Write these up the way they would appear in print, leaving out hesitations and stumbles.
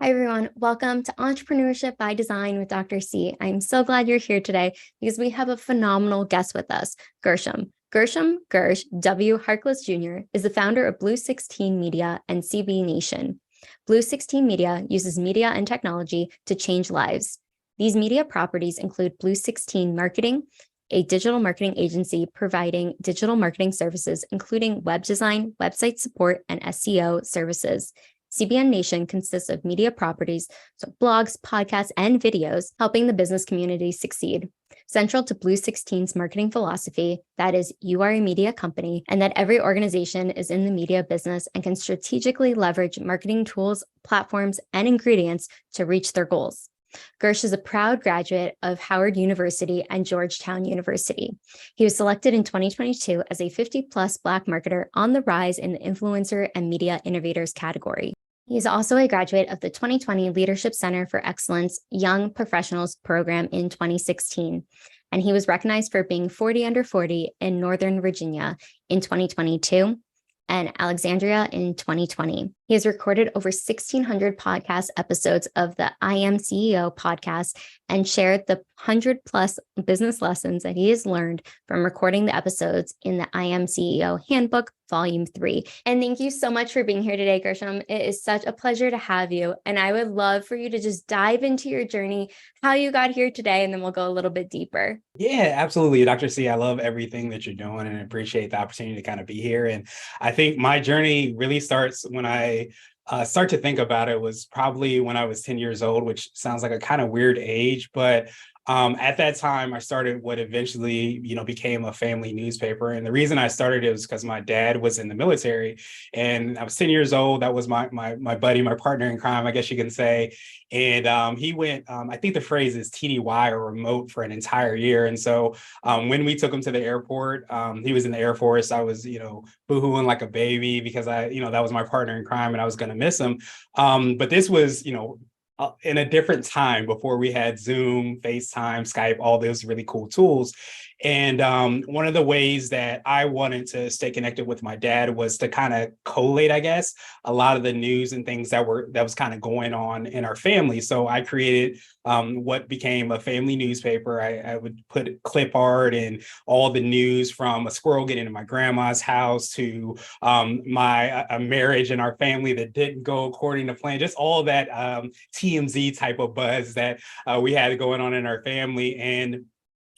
Hi, everyone. Welcome to Entrepreneurship by Design with Dr. C. I'm so glad you're here today because we have a phenomenal guest with us, Gresham. Gersh W. Harkless Jr. is the founder of Blue 16 Media and CB Nation. Blue 16 Media uses media and technology to change lives. These media properties include Blue 16 Marketing, a digital marketing agency providing digital marketing services, including web design, website support, and SEO services. CBN Nation consists of media properties, so blogs, podcasts, and videos, helping the business community succeed. Central to Blue 16's marketing philosophy, that is, you are a media company, and that every organization is in the media business and can strategically leverage marketing tools, platforms, and ingredients to reach their goals. Gresh is a proud graduate of Howard University and Georgetown University. He was selected in 2022 as a 50-plus Black marketer on the rise in the Influencer and Media Innovators category. He is also a graduate of the 2020 Leadership Center for Excellence Young Professionals program in 2016, and he was recognized for being 40 under 40 in Northern Virginia in 2022 and Alexandria in 2020. He has recorded over 1,600 podcast episodes of the I Am CEO podcast and shared the 100+ business lessons that he has learned from recording the episodes in the I Am CEO Handbook, Volume 3. And thank you so much for being here today, Gresham. It is such a pleasure to have you. And I would love for you to just dive into your journey, how you got here today, and then we'll go a little bit deeper. Yeah, absolutely. Dr. C, I love everything that you're doing and appreciate the opportunity to kind of be here. And I think my journey really starts when I start to think about it was probably when I was 10 years old, which sounds like a kind of weird age, but at that time, I started what eventually, became a family newspaper. And the reason I started it was because my dad was in the military, and I was 10 years old. That was my buddy, my partner in crime, I guess you can say. And he went, I think the phrase is TDY or remote for an entire year. And so when we took him to the airport, he was in the Air Force. I was, boohooing like a baby because that was my partner in crime and I was going to miss him. But this was, in a different time before we had Zoom, FaceTime, Skype, all those really cool tools. And one of the ways that I wanted to stay connected with my dad was to kind of collate, I guess, a lot of the news and things that was kind of going on in our family. So I created what became a family newspaper. I would put clip art and all the news from a squirrel getting into my grandma's house to my marriage in our family that didn't go according to plan, just all that TMZ type of buzz that we had going on in our family. And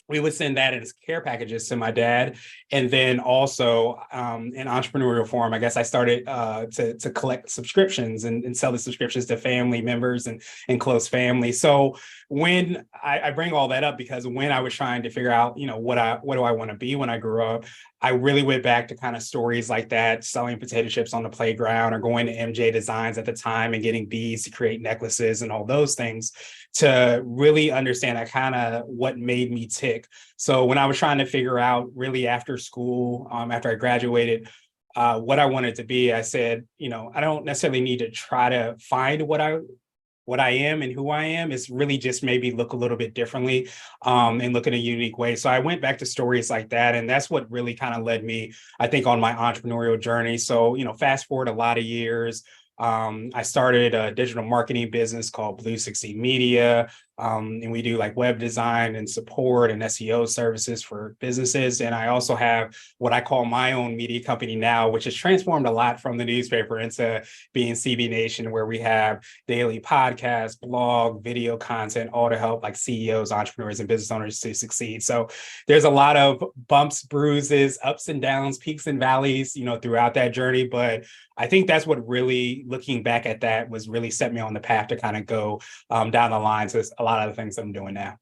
we would send that as care packages to my dad. And then also in entrepreneurial form, I guess I started to collect subscriptions and sell the subscriptions to family members and close family. So when I bring all that up, because when I was trying to figure out, what do I want to be when I grew up, I really went back to kind of stories like that, selling potato chips on the playground or going to MJ Designs at the time and getting beads to create necklaces and all those things to really understand kind of what made me tick. So when I was trying to figure out really after school, after I graduated, what I wanted to be, I said, I don't necessarily need to try to find what I am and who I am. Is really just maybe look a little bit differently and look in a unique way. So I went back to stories like that. And that's what really kind of led me, I think, on my entrepreneurial journey. So, fast forward a lot of years. I started a digital marketing business called Blue 16 Media. And we do like web design and support and SEO services for businesses. And I also have what I call my own media company now, which has transformed a lot from the newspaper into being CB Nation, where we have daily podcasts, blog, video content, all to help like CEOs, entrepreneurs, and business owners to succeed. So there's a lot of bumps, bruises, ups and downs, peaks and valleys, throughout that journey. But I think that's what really, looking back at that, was really set me on the path to kind of go down the line to a lot of the things I'm doing now.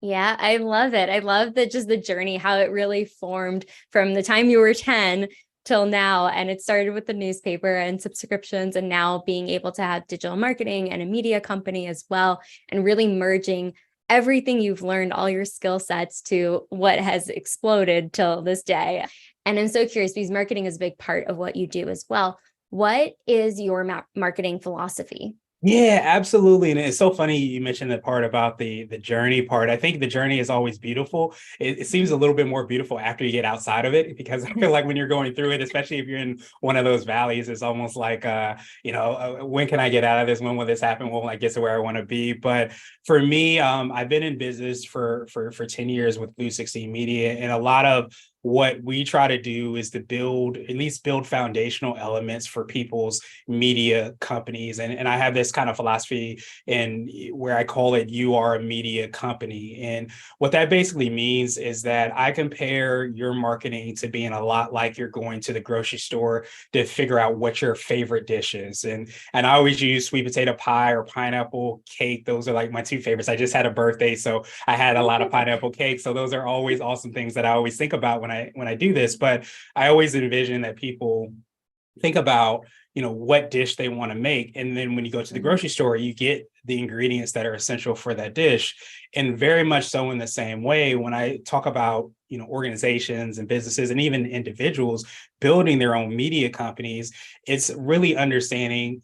Yeah, I love it. I love that, just the journey, how it really formed from the time you were 10 till now. And it started with the newspaper and subscriptions, and now being able to have digital marketing and a media company as well, and really merging everything you've learned, all your skill sets, to what has exploded till this day. And I'm so curious, because marketing is a big part of what you do as well. What is your marketing philosophy? Yeah, absolutely. And it's so funny you mentioned the part about the journey part. I think the journey is always beautiful. It seems a little bit more beautiful after you get outside of it, because I feel like when you're going through it, especially if you're in one of those valleys, it's almost like when can I get out of this? When will this happen? When will I get to where I want to be? But for me, I've been in business for 10 years with Blue 16 Media, and a lot of what we try to do is to build foundational elements for people's media companies. And I have this kind of philosophy in where I call it, you are a media company. And what that basically means is that I compare your marketing to being a lot like you're going to the grocery store to figure out what your favorite dish is. And I always use sweet potato pie or pineapple cake. Those are like my two favorites. I just had a birthday, so I had a lot of pineapple cake. So those are always awesome things that I always think about when I do this. But I always envision that people think about what dish they want to make, and then when you go to the grocery store, you get the ingredients that are essential for that dish. And very much so in the same way, when I talk about organizations and businesses and even individuals building their own media companies, it's really understanding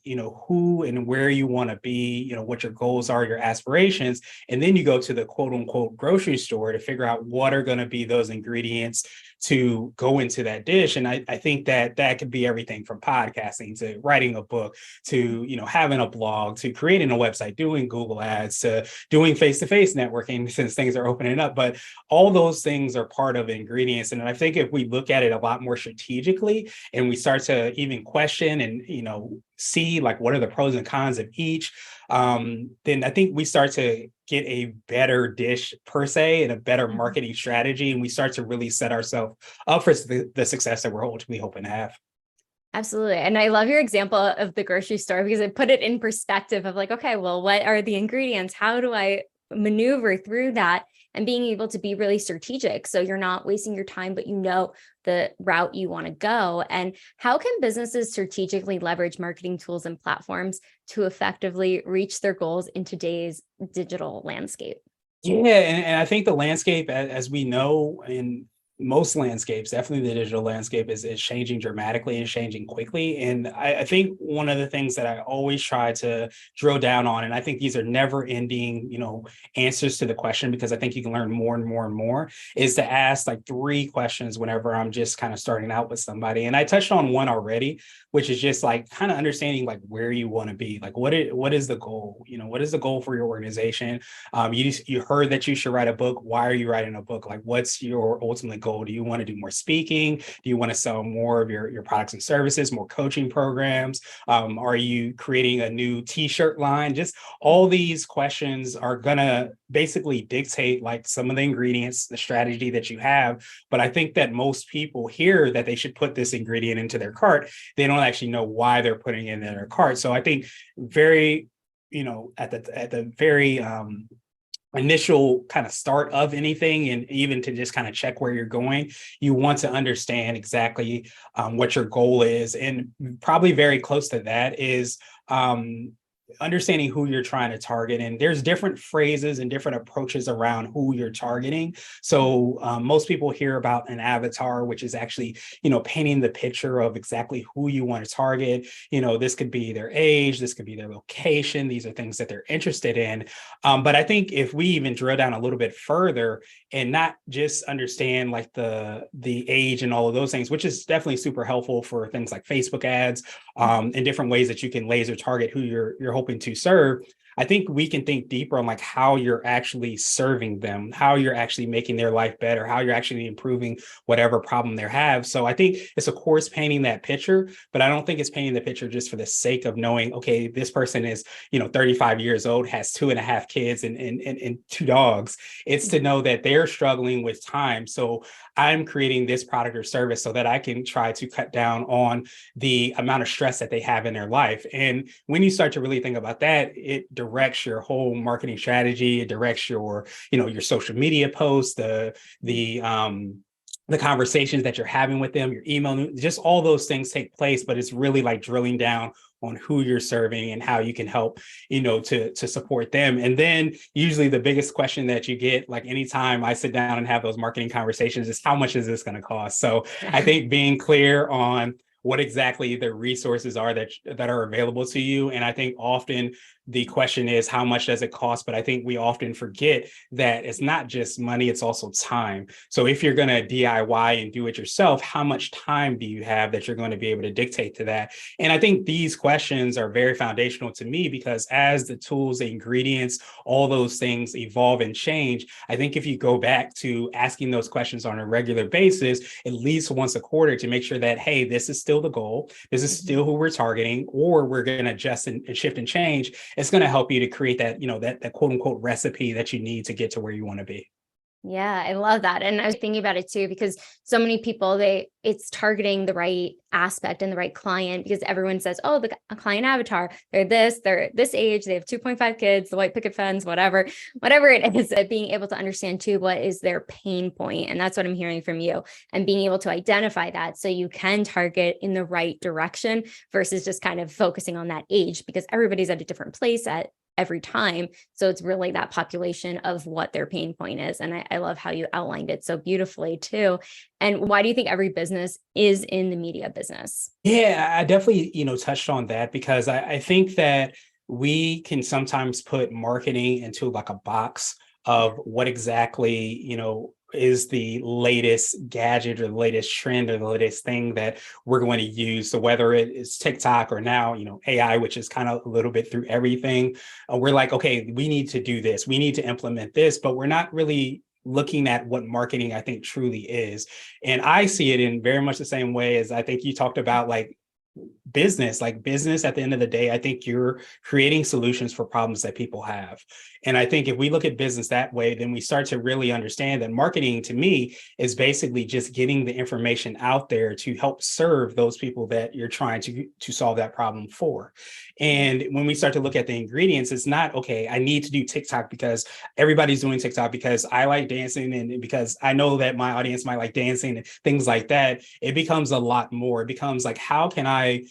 who and where you want to be, what your goals are, your aspirations, and then you go to the quote unquote grocery store to figure out what are going to be those ingredients to go into that dish. And I think that could be everything from podcasting to writing a book to having a blog to creating a website, doing Google ads, to doing face-to-face networking, since things are opening up. But all those things are part of ingredients. And I think if we look at it a lot more strategically and we start to even question and see like what are the pros and cons of each, then I think we start to get a better dish per se and a better marketing strategy, and we start to really set ourselves up for the success that we're ultimately hoping to have. Absolutely. And I love your example of the grocery store, because it put it in perspective of like, okay, well, what are the ingredients? How do I maneuver through that? And being able to be really strategic, so you're not wasting your time, but the route you want to go. And how can businesses strategically leverage marketing tools and platforms to effectively reach their goals in today's digital landscape? Yeah, and I think the landscape, as we know, in most landscapes, definitely the digital landscape is changing dramatically and changing quickly. And I think one of the things that I always try to drill down on, and I think these are never ending, answers to the question, because I think you can learn more and more and more, is to ask like 3 questions whenever I'm just kind of starting out with somebody. And I touched on one already, which is just like kind of understanding like where you want to be, like what is the goal? What is the goal for your organization? You heard that you should write a book. Why are you writing a book? Like, what's your ultimate goal? Do you want to do more speaking? Do you want to sell more of your products and services, more coaching programs? Are you creating a new t-shirt line? Just all these questions are gonna basically dictate like some of the ingredients, the strategy that you have. But I think that most people hear that they should put this ingredient into their cart. They don't actually know why they're putting it in their cart. So I think very, at the very initial kind of start of anything, and even to just kind of check where you're going, you want to understand exactly what your goal is. And probably very close to that is understanding who you're trying to target. And there's different phrases and different approaches around who you're targeting. So most people hear about an avatar, which is actually, painting the picture of exactly who you want to target. This could be their age, this could be their location. These are things that they're interested in. But I think if we even drill down a little bit further and not just understand like the age and all of those things, which is definitely super helpful for things like Facebook ads, and different ways that you can laser target who you're hoping to serve. I think we can think deeper on like how you're actually serving them, how you're actually making their life better, how you're actually improving whatever problem they have. So I think it's of course painting that picture, but I don't think it's painting the picture just for the sake of knowing, okay, this person is, 35 years old, has 2.5 kids and 2 dogs. It's to know that they're struggling with time. So I'm creating this product or service so that I can try to cut down on the amount of stress that they have in their life. And when you start to really think about that, it directs your whole marketing strategy. It directs your, your social media posts, the conversations that you're having with them, your email, just all those things take place. But it's really like drilling down on who you're serving and how you can help, to support them. And then usually the biggest question that you get, like anytime I sit down and have those marketing conversations, is how much is this going to cost? So I think being clear on what exactly the resources are that are available to you. And I think often the question is, how much does it cost? But I think we often forget that it's not just money, it's also time. So if you're going to DIY and do it yourself, how much time do you have that you're going to be able to dictate to that? And I think these questions are very foundational to me, because as the tools, the ingredients, all those things evolve and change, I think if you go back to asking those questions on a regular basis, at least once a quarter, to make sure that, hey, this is still the goal, this is still who we're targeting, or we're going to adjust and shift and change, it's going to help you to create that, that quote unquote recipe that you need to get to where you want to be. Yeah, I love that. And I was thinking about it too, because so many people, it's targeting the right aspect and the right client, because everyone says, oh, the client avatar, they're this age, they have 2.5 kids, the white picket fence, whatever it is, being able to understand too, what is their pain point. And that's what I'm hearing from you, and being able to identify that so you can target in the right direction versus just kind of focusing on that age, because everybody's at a different place at every time. So it's really that population of what their pain point is. And I love how you outlined it so beautifully too. And why do you think every business is in the media business? Yeah, I definitely, touched on that, because I think that we can sometimes put marketing into like a box of what exactly, is the latest gadget or the latest trend or the latest thing that we're going to use. So whether it is TikTok or now, AI, which is kind of a little bit through everything, we're like, okay, we need to do this, we need to implement this, but we're not really looking at what marketing, I think, truly is. And I see it in very much the same way as I think you talked about, like business at the end of the day. I think you're creating solutions for problems that people have. And I think if we look at business that way, then we start to really understand that marketing, to me, is basically just getting the information out there to help serve those people that you're trying to solve that problem for. And when we start to look at the ingredients, it's not, okay, I need to do TikTok because everybody's doing TikTok, because I like dancing, and because I know that my audience might like dancing and things like that. It becomes a lot more. It becomes like, how can I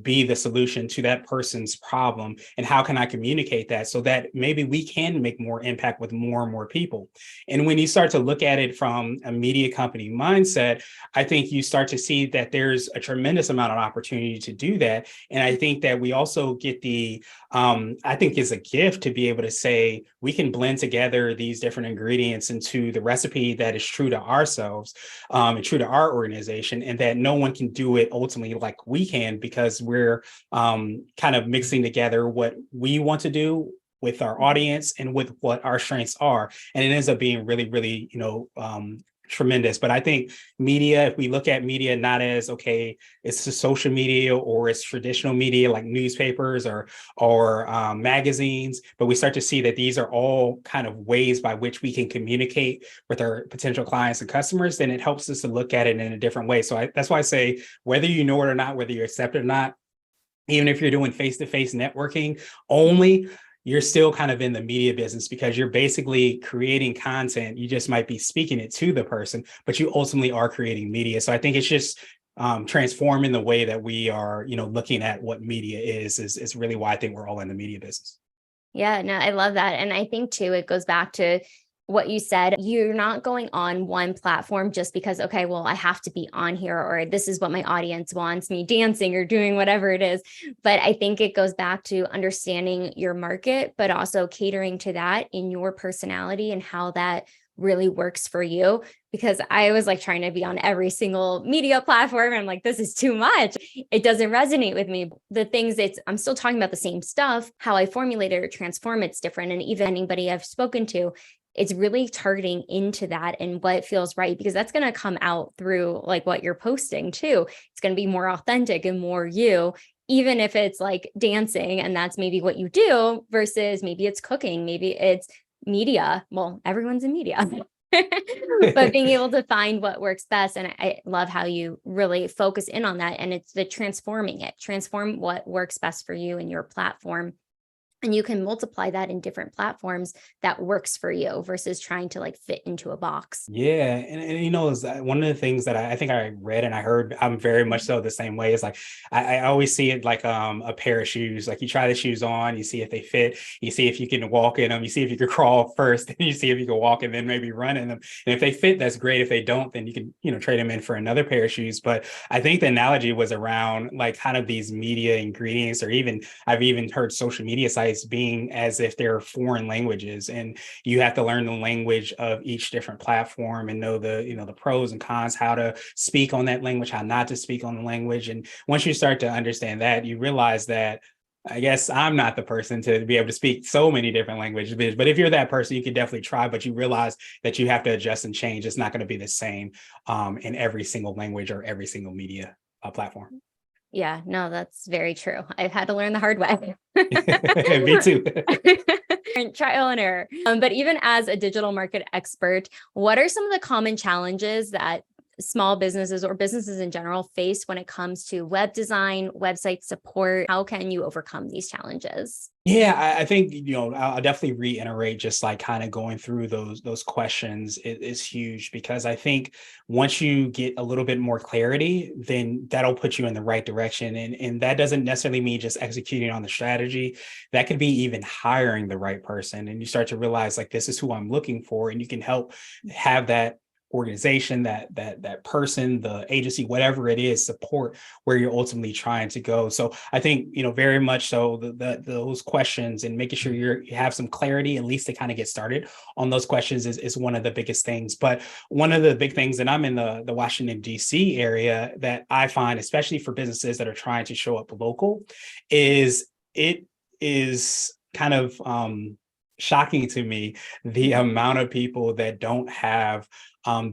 be the solution to that person's problem, and how can I communicate that so that maybe we can make more impact with more and more people? And when you start to look at it from a media company mindset, I think you start to see that there's a tremendous amount of opportunity to do that. And I think that we also get I think it's a gift to be able to say, we can blend together these different ingredients into the recipe that is true to ourselves, and true to our organization, and that no one can do it ultimately like we can, because we're kind of mixing together what we want to do with our audience and with what our strengths are. And it ends up being really, really, tremendous. But I think media, if we look at media not as, okay, it's the social media or it's traditional media like newspapers or magazines, but we start to see that these are all kind of ways by which we can communicate with our potential clients and customers, then it helps us to look at it in a different way. So that's why I say, whether you know it or not, whether you accept it or not, even if you're doing face-to-face networking only, you're still kind of in the media business, because you're basically creating content. You just might be speaking it to the person, but you ultimately are creating media. So I think it's just transforming the way that we are, looking at what media is really why I think we're all in the media business. Yeah, no, I love that. And I think too, it goes back to what you said. You're not going on one platform just because, okay, well, I have to be on here, or this is what my audience wants me dancing or doing, whatever it is. But I think it goes back to understanding your market, but also catering to that in your personality and how that really works for you. Because I was like trying to be on every single media platform. I'm like, this is too much. It doesn't resonate with me. The things I'm still talking about the same stuff. How I formulate it or transform it's different. And even anybody I've spoken to, it's really targeting into that and what feels right, because that's going to come out through like what you're posting too. It's going to be more authentic and more you, even if it's like dancing and that's maybe what you do, versus maybe it's cooking, maybe it's media. Well, everyone's in media. But being able to find what works best. And I love how you really focus in on that. And it's the transform what works best for you and your platform. And you can multiply that in different platforms that works for you versus trying to like fit into a box. Yeah, and is that one of the things that I think I read and I heard, I'm very much so the same way. Is like I always see it like a pair of shoes. Like you try the shoes on, you see if they fit, you see if you can walk in them, you see if you can crawl first, and you see if you can walk and then maybe run in them. And if they fit, that's great. If they don't, then you can trade them in for another pair of shoes. But I think the analogy was around like kind of these media ingredients, or even I've even heard social media sites being as if they're foreign languages, and you have to learn the language of each different platform and know the pros and cons, how to speak on that language, how not to speak on the language. And once you start to understand that, you realize that I guess I'm not the person to be able to speak so many different languages, but if you're that person, you can definitely try, but you realize that you have to adjust and change. It's not going to be the same in every single language or every single media platform. Yeah, no, that's very true. I've had to learn the hard way. Me too. Trial and error. But even as a digital market expert, what are some of the common challenges that small businesses or businesses in general face when it comes to web design, website support? How can you overcome these challenges? Yeah, I think, I'll definitely reiterate just like kind of going through those questions is huge, because I think once you get a little bit more clarity, then that'll put you in the right direction. And that doesn't necessarily mean just executing on the strategy. That could be even hiring the right person. And you start to realize like, this is who I'm looking for. And you can help have that organization, that person, the agency, whatever it is, support where you're ultimately trying to go. So I think, very much so those questions and making sure you have some clarity, at least to kind of get started on those questions is one of the biggest things. But one of the big things, and I'm in the Washington, D.C. area, that I find, especially for businesses that are trying to show up local, is it is kind of shocking to me the amount of people that don't have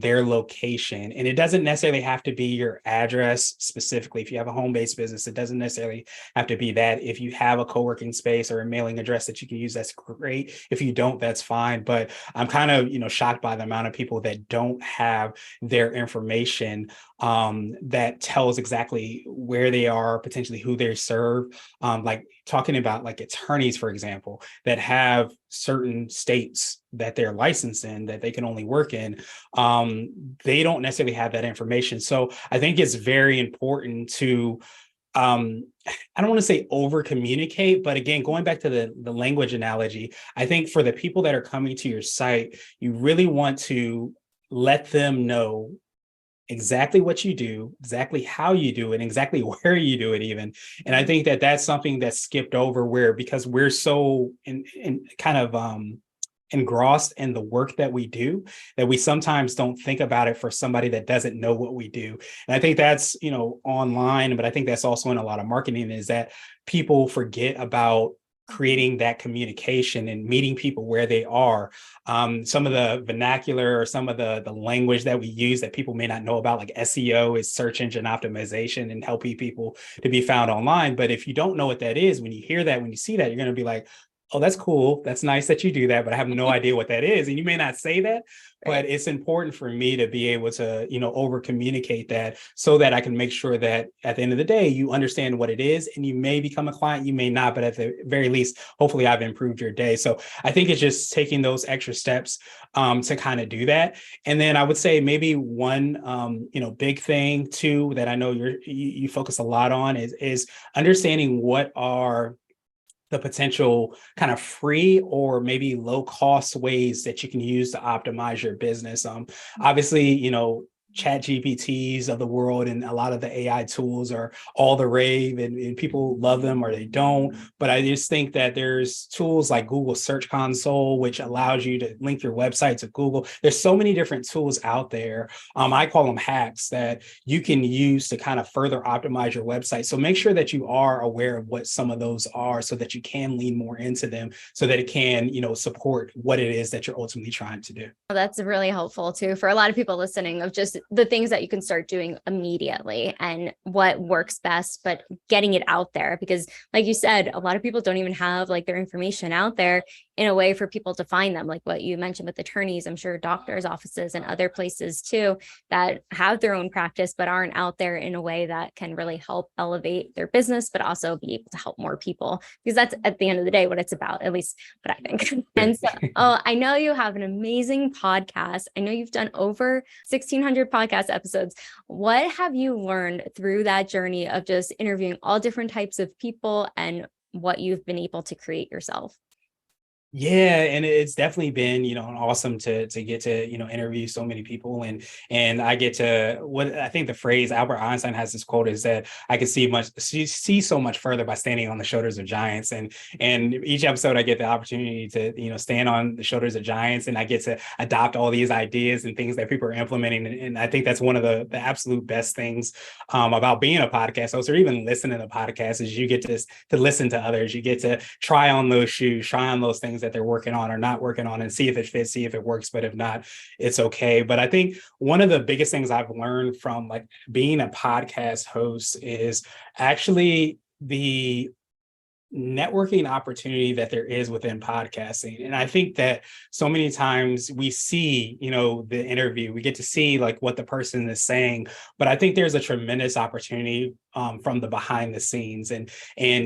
their location. And it doesn't necessarily have to be your address specifically. If you have a home-based business, it doesn't necessarily have to be that. If you have a co-working space or a mailing address that you can use, that's great. If you don't, that's fine. But I'm kind of, shocked by the amount of people that don't have their information that tells exactly where they are, potentially who they serve. Like talking about like attorneys, for example, that have certain states that they're licensed in that they can only work in. They don't necessarily have that information. So I think it's very important to I don't want to say over communicate, but again, going back to the language analogy, I think for the people that are coming to your site, you really want to let them know exactly what you do, exactly how you do it, and exactly where you do it even. And I think that that's something that's skipped over, where because we're so in kind of engrossed in the work that we do, that we sometimes don't think about it for somebody that doesn't know what we do. And I think that's, online, but I think that's also in a lot of marketing, is that people forget about creating that communication and meeting people where they are. Some of the vernacular or some of the language that we use that people may not know about, like SEO is search engine optimization, and helping people to be found online. But if you don't know what that is, when you hear that, when you see that, you're going to be like, oh, that's cool. That's nice that you do that, but I have no idea what that is. And you may not say that, but it's important for me to be able to, over communicate that, so that I can make sure that at the end of the day, you understand what it is, and you may become a client, you may not, but at the very least, hopefully I've improved your day. So I think it's just taking those extra steps to kind of do that. And then I would say maybe one, big thing too, that I know you focus a lot on is understanding what are the potential kind of free or maybe low cost ways that you can use to optimize your business. Obviously, chat GPTs of the world and a lot of the AI tools are all the rave, and people love them or they don't. But I just think that there's tools like Google Search Console, which allows you to link your website to Google. There's so many different tools out there. I call them hacks that you can use to kind of further optimize your website. So make sure that you are aware of what some of those are, so that you can lean more into them, so that it can, support what it is that you're ultimately trying to do. That's really helpful too, for a lot of people listening, of just the things that you can start doing immediately and what works best, but getting it out there, because like you said, a lot of people don't even have like their information out there. in a way for people to find them, like what you mentioned with attorneys, I'm sure doctors' offices and other places too that have their own practice, but aren't out there in a way that can really help elevate their business, but also be able to help more people, because that's at the end of the day what it's about, at least what I think. And so, I know you have an amazing podcast. I know you've done over 1,600 podcast episodes. What have you learned through that journey of just interviewing all different types of people and what you've been able to create yourself? Yeah, and it's definitely been, awesome to get to, interview so many people, and I get to, what I think the phrase Albert Einstein has this quote is that I can see so much further by standing on the shoulders of giants. And each episode I get the opportunity to, stand on the shoulders of giants, and I get to adopt all these ideas and things that people are implementing. And I think that's one of the absolute best things about being a podcast host or even listening to podcasts is you get to listen to others. You get to try on those shoes, try on those things that they're working on or not working on, and see if it fits, see if it works. But if not, it's okay. But I think one of the biggest things I've learned from like being a podcast host is actually the networking opportunity that there is within podcasting. And I think that so many times we see, the interview, we get to see like what the person is saying, but I think there's a tremendous opportunity from the behind the scenes and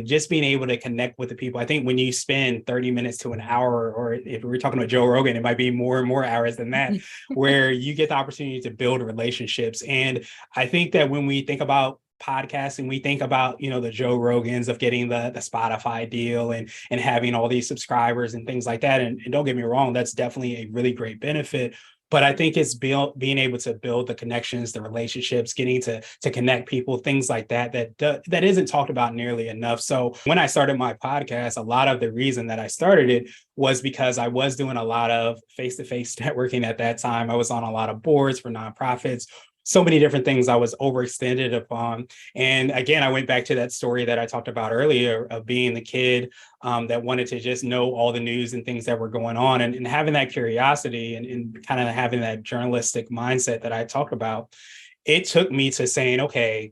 just being able to connect with the people. I think when you spend 30 minutes to an hour, or if we're talking about Joe Rogan, it might be more and more hours than that, where you get the opportunity to build relationships. And I think that when we think about podcasting, we think about, the Joe Rogans of getting the Spotify deal and having all these subscribers and things like that. And don't get me wrong, that's definitely a really great benefit. But I think it's being able to build the connections, the relationships, getting to connect people, things like that isn't talked about nearly enough. So when I started my podcast, a lot of the reason that I started it was because I was doing a lot of face-to-face networking at that time. I was on a lot of boards for nonprofits, so many different things I was overextended upon. And again, I went back to that story that I talked about earlier of being the kid that wanted to just know all the news and things that were going on, and having that curiosity and kind of having that journalistic mindset that I talked about. It took me to saying, okay,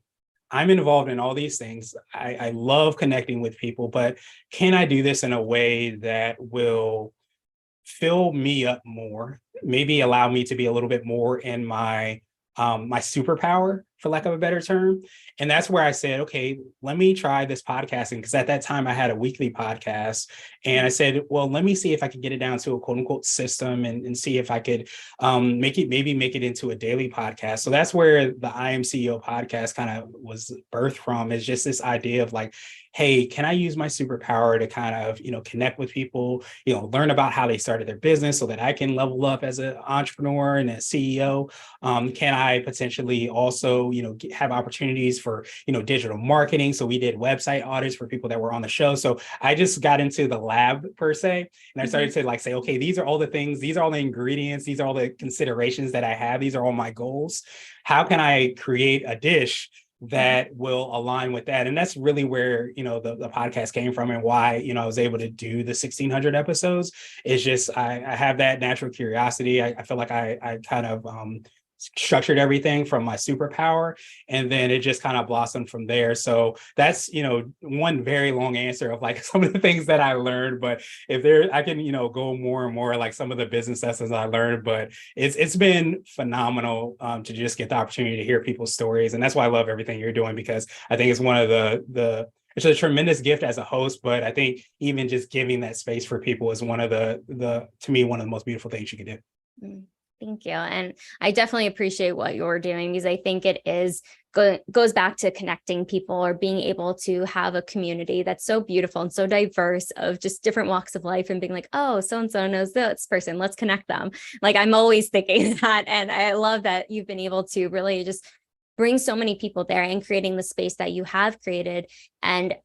I'm involved in all these things. I love connecting with people, but can I do this in a way that will fill me up more, maybe allow me to be a little bit more in my superpower, for lack of a better term. And that's where I said, okay, let me try this podcasting. Because at that time I had a weekly podcast, and I said, well, let me see if I could get it down to a quote unquote system and see if I could make it into a daily podcast. So that's where the I Am CEO podcast kind of was birthed from, is just this idea of like, hey, can I use my superpower to kind of, connect with people, learn about how they started their business so that I can level up as an entrepreneur and a CEO? Can I potentially also, have opportunities for, digital marketing? So we did website audits for people that were on the show. So I just got into the lab per se, and I started to say, okay, these are all the things, these are all the ingredients, these are all the considerations that I have, these are all my goals. How can I create a dish that will align with that? And that's really where, the podcast came from, and why, I was able to do the 1,600 episodes. It's just, I have that natural curiosity. I feel like I kind of structured everything from my superpower, and then it just kind of blossomed from there. So that's, one very long answer of like some of the things that I learned. But if there, I can, go more and more like some of the business lessons I learned. But it's been phenomenal to just get the opportunity to hear people's stories. And that's why I love everything you're doing, because I think it's one of it's a tremendous gift as a host, but I think even just giving that space for people is one of to me, one of the most beautiful things you can do. Thank you. And I definitely appreciate what you're doing, because I think it goes back to connecting people, or being able to have a community that's so beautiful and so diverse of just different walks of life, and being like, oh, so-and-so knows this person, let's connect them. Like, I'm always thinking that. And I love that you've been able to really just bring so many people there and creating the space that you have created. And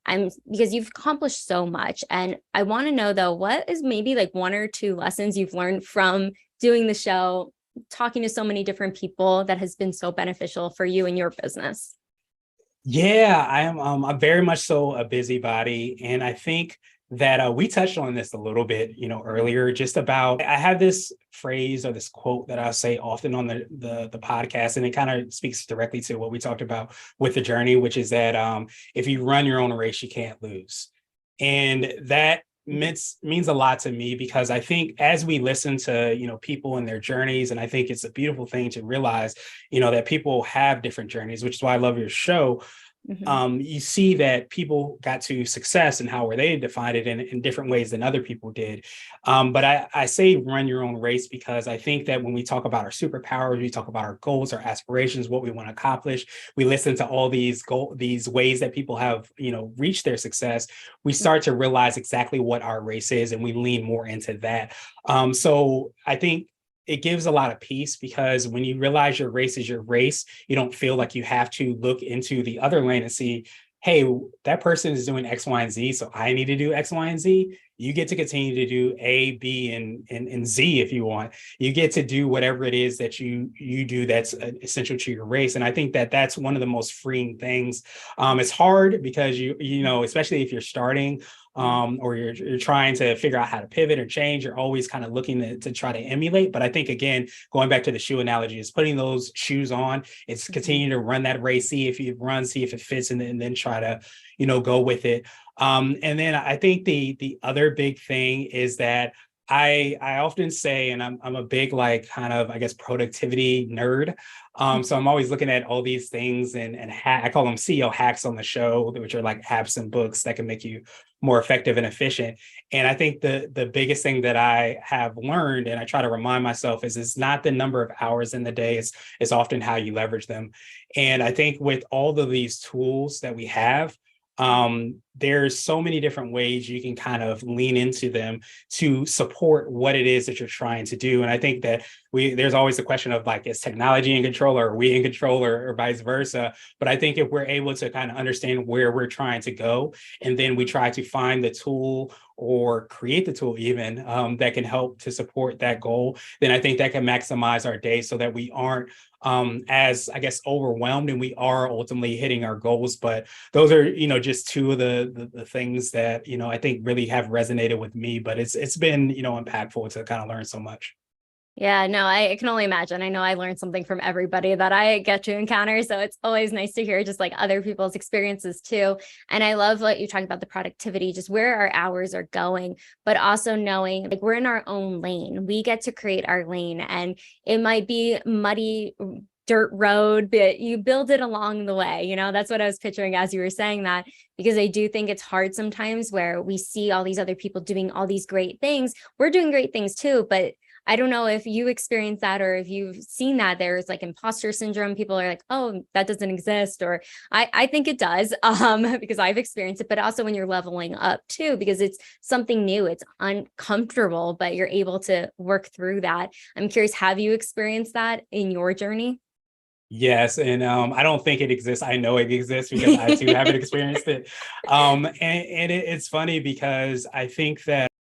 because you've accomplished so much. And I want to know though, what is maybe like one or two lessons you've learned from doing the show, talking to so many different people, that has been so beneficial for you and your business? Yeah, I am. I'm very much so a busybody, and I think that we touched on this a little bit, earlier, just about, I have this phrase or this quote that I say often on the podcast, and it kind of speaks directly to what we talked about with the journey, which is that if you run your own race, you can't lose. And that means a lot to me, because I think as we listen to, people and their journeys, and I think it's a beautiful thing to realize, that people have different journeys, which is why I love your show. You see that people got to success and how were they defined it in different ways than other people did. But I say run your own race, because I think that when we talk about our superpowers, we talk about our goals, our aspirations, what we want to accomplish, we listen to all these ways that people have, reached their success. We start to realize exactly what our race is, and we lean more into that. So I think it gives a lot of peace, because when you realize your race is your race, you don't feel like you have to look into the other lane and see, hey, that person is doing X, Y, and Z, so I need to do X, Y, and Z. You get to continue to do A, B, and Z if you want. You get to do whatever it is that you do that's essential to your race. And I think that that's one of the most freeing things. It's hard because especially if you're starting, or you're trying to figure out how to pivot or change, you're always kind of looking to try to emulate. But I think, again, going back to the shoe analogy, is putting those shoes on. It's continuing to run that race, see if you run, see if it fits, and then try to, go with it. And then I think the other big thing is that I often say, and I'm a big, like, kind of, I guess, productivity nerd. So I'm always looking at all these things and I call them CEO hacks on the show, which are like apps and books that can make you more effective and efficient. And I think the biggest thing that I have learned, and I try to remind myself, is it's not the number of hours in the day, it's often how you leverage them. And I think with all of these tools that we have, there's so many different ways you can kind of lean into them to support what it is that you're trying to do. And I think that there's always a question of, like, is technology in control, or are we in control, or vice versa? But I think if we're able to kind of understand where we're trying to go, and then we try to find the tool or create the tool even that can help to support that goal, then I think that can maximize our day so that we aren't as, I guess, overwhelmed, and we are ultimately hitting our goals. But those are, just two of the things that, I think really have resonated with me. But it's been, impactful to kind of learn so much. Yeah, no, I can only imagine. I know I learned something from everybody that I get to encounter. So it's always nice to hear just like other people's experiences too. And I love what you talk about, the productivity, just where our hours are going, but also knowing like we're in our own lane. We get to create our lane, and it might be muddy dirt road, but you build it along the way. That's what I was picturing as you were saying that, because I do think it's hard sometimes where we see all these other people doing all these great things. We're doing great things too, but I don't know if you experience that, or if you've seen that there's like imposter syndrome. People are like, oh, that doesn't exist. Or I think it does, because I've experienced it, but also when you're leveling up too, because it's something new, it's uncomfortable, but you're able to work through that. I'm curious, have you experienced that in your journey? Yes, and I don't think it exists. I know it exists because I too haven't experienced it. It's funny because I think that